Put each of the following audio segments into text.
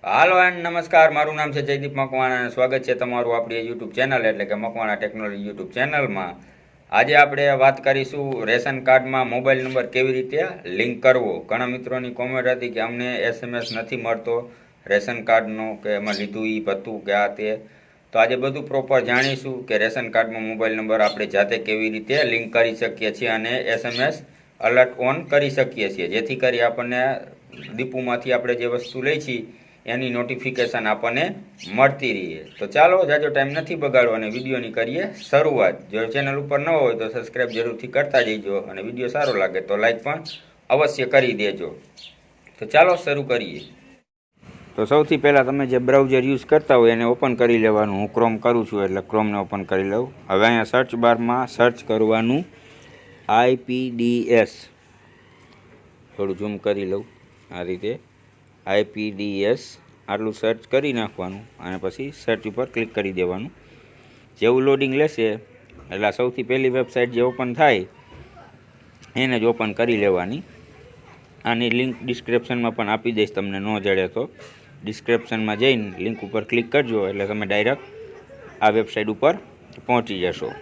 હાલો and નમસ્કાર, મારું નામ છે જયદીપ મકવાણા અને સ્વાગત છે તમારું આપણી યુટ્યુબ ચેનલ એટલે કે મકવાણા ટેકનોલોજી યુટ્યુબ ચેનલમાં. આજે આપણે વાત કરીશું રેશન કાર્ડમાં મોબાઈલ નંબર કેવી રીતે લિંક કરવો. ઘણા મિત્રોની કોમેન્ટ હતી કે અમને SMS નથી મળતો રેશન કાર્ડનો, કે એમાં લીધું એ ભથ્થું કે આ તે. તો આજે બધું પ્રોપર જાણીશું કે રેશન કાર્ડમાં મોબાઈલ નંબર આપણે જાતે કેવી રીતે લિંક કરી શકીએ છીએ અને SMS અલર્ટ ઓન કરી શકીએ છીએ, જેથી કરી આપણને ડીપુમાંથી આપણે જે વસ્તુ લઈ છીએ એની નોટિફિકેશન આપણને મળતી રહીએ. તો ચાલો જાજો ટાઈમ નથી બગાડવો અને વિડીયોની કરીએ શરૂઆત. જો ચેનલ ઉપર ન હોય તો સબસ્ક્રાઈબ જરૂરથી કરતા જઈજો અને વિડીયો સારો લાગે તો લાઈક પણ અવશ્ય કરી દેજો. તો ચાલો શરૂ કરીએ. તો સૌથી પહેલાં તમે જે બ્રાઉઝર યુઝ કરતા હોય એને ઓપન કરી લેવાનું. હું ક્રોમ કરું છું એટલે ક્રોમને ઓપન કરી લઉં. હવે અહીંયા સર્ચ બારમાં સર્ચ કરવાનું IPDS. થોડું ઝૂમ કરી લઉં. આ રીતે IPDS આટલું સર્ચ કરી નાખવાનું અને પછી સર્ચ ઉપર ક્લિક કરી દેવાનું. જેવું લોડિંગ લેશે એટલે સૌથી પહેલી વેબસાઇટ જે ઓપન થાય એને જ ઓપન કરી લેવાની. આની લિંક ડિસ્ક્રિપ્શનમાં પણ આપી દઈશ, તમને ન જડે તો ડિસ્ક્રિપ્શનમાં જઈને લિંક ઉપર ક્લિક કરજો એટલે તમે ડાયરેક્ટ આ વેબસાઇટ ઉપર પહોંચી જશો.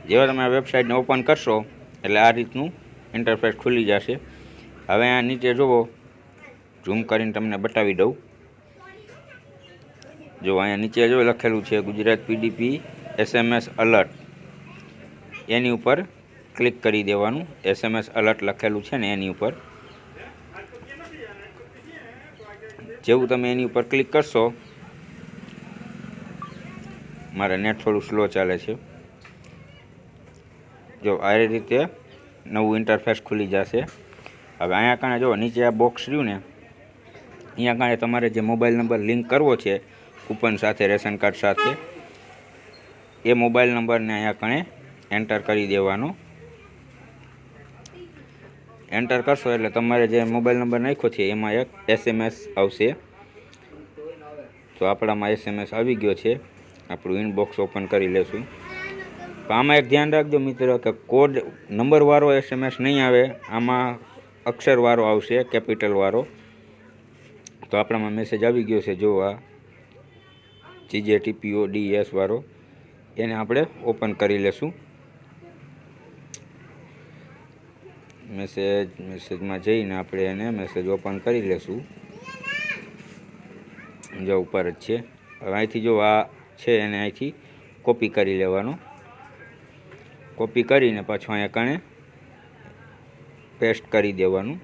જેવા તમે આ વેબસાઇટને ઓપન કરશો એટલે આ રીતનું ઇન્ટરફેસ ખુલી જશે. હવે આ નીચે જુઓ, ઝૂમ કરીને તમને બતાવી દઉં. જો અહીંયા નીચે જો લખેલું છે ગુજરાત PDP SMS અલર્ટ, એની ઉપર ક્લિક કરી દેવાનું. SMS અલર્ટ લખેલું છે ને એની ઉપર. જેવું તમે એની ઉપર ક્લિક કરશો, મારે નેટ થોડું સ્લો ચાલે છે. જો આ રીતે નવું ઇન્ટરફેસ ખુલી જશે. હવે અહીંયા કારણે જો નીચે આ બોક્સ રહ્યું ને, અહીંયા કારણે તમારે જે મોબાઈલ નંબર લિંક કરવો છે કૂપન સાથે, રેશન કાર્ડ સાથે, એ મોબાઈલ નંબરને અહીંયા કારણે એન્ટર કરી દેવાનો. એન્ટર કરશો એટલે તમારે જે મોબાઈલ નંબર નાખ્યો છે એમાં એક SMS આવશે. તો આપણામાં SMS આવી ગયો છે. આપણું ઇનબોક્સ ઓપન કરી લેશું. તો આમાં એક ધ્યાન રાખજો મિત્રો કે કોડ નંબરવાળો SMS નહીં આવે, આમાં અક્ષરવાળો આવશે, કેપિટલવાળો. તો આપણામાં મેસેજ આવી ગયો છે, જો આ GJTPODS વાળો, એને આપણે ઓપન કરી લેશું. મેસેજમાં જઈને આપણે એને મેસેજ ઓપન કરી લેશું. જો ઉપર જ છે. હવે અહીંથી જો આ છે એને અહીંથી કોપી કરી લેવાનો. કોપી કરીને પાછું અહીંયા કણે પેસ્ટ કરી દેવાનું.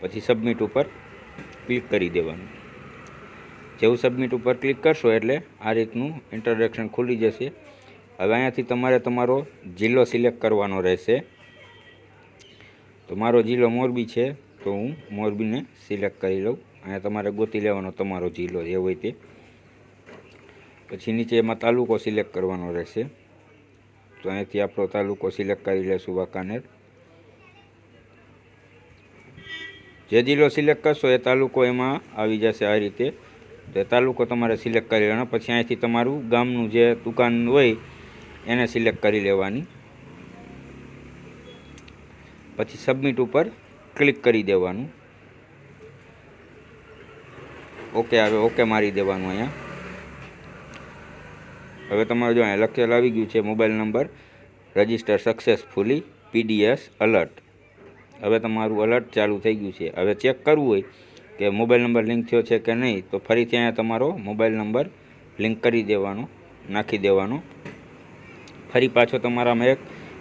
પછી સબમિટ ઉપર ક્લિક કરી દેવાનું. જેવું સબમિટ ઉપર ક્લિક કરશો એટલે આ રીતનું ઇન્ટ્રોડક્શન ખુલી જશે. હવે અહીંયાથી તમારે તમારો જિલ્લો સિલેક્ટ કરવાનો રહેશે. તો મારો જિલ્લો મોરબી છે તો હું મોરબીને સિલેક્ટ કરી લઉં. અહીંયા તમારે ગોતી લેવાનો તમારો જિલ્લો જે હોય તે. પછી નીચે એમાં તાલુકો સિલેક્ટ કરવાનો રહેશે. તો અહીંયાથી આપણો તાલુકો સિલેક્ટ કરી લઈશું, વાંકાનેર. જે જિલ્લો સિલેક્ટ કરશો એ તાલુકો એમાં આવી જશે આ રીતે. તો એ તાલુકો તમારે સિલેક્ટ કરી લેવાનો. પછી અહીંથી તમારું ગામનું જે દુકાન હોય એને સિલેક્ટ કરી લેવાની. પછી સબમિટ ઉપર ક્લિક કરી દેવાનું. ઓકે આવે, ઓકે મારી દેવાનું અહીંયા. હવે તમારે જો અહીંયા લખેલ આવી ગયું છે mobile number register successfully PDS alert. હવે તમારું અલર્ટ ચાલુ થઈ ગયું છે. હવે ચેક કરવું હોય કે મોબાઈલ નંબર લિંક થયો છે કે નહીં, તો ફરીથી અહીંયા તમારો મોબાઈલ નંબર લિંક કરી દેવાનો, નાખી દેવાનો. ફરી પાછો તમારામાં એક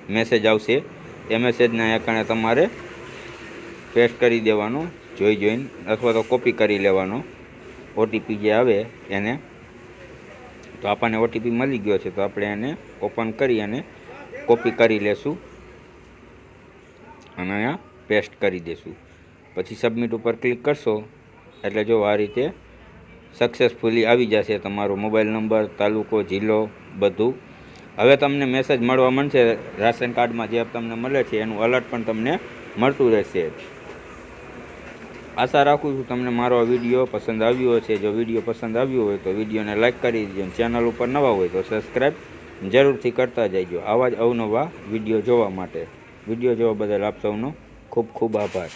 મેસેજ આવશે. એ મેસેજને અહીંયા કારણે તમારે પેસ્ટ કરી દેવાનો, જોઈને અથવા તો કોપી કરી લેવાનો. OTP જે આવે એને, તો આપણને OTP મળી ગયો છે તો આપણે એને ઓપન કરી અને કોપી કરી લેશું અને અહીંયા પેસ્ટ કરી દઈશું. પછી સબમિટ ઉપર ક્લિક કરશો એટલે જો આ રીતે સક્સેસફુલી આવી જશે તમારો મોબાઈલ નંબર, તાલુકો, જિલ્લો બધું. હવે તમને મેસેજ મળવા માંડશે રાશન કાર્ડમાં જે તમને મળે છે એનું અલર્ટ પણ તમને મળતું રહેશે. આશા રાખું છું તમને મારો આ વિડીયો પસંદ આવ્યો છે. જો વિડીયો પસંદ આવ્યો હોય તો વિડીયોને લાઇક કરી દેજો. ચેનલ ઉપર નવા હોય તો સબસ્ક્રાઈબ જરૂરથી કરતા જજો આવા જ અવનવા વિડીયો જોવા માટે. વિડીયો જોવા બદલ આપ સૌનો ખૂબ ખૂબ આભાર.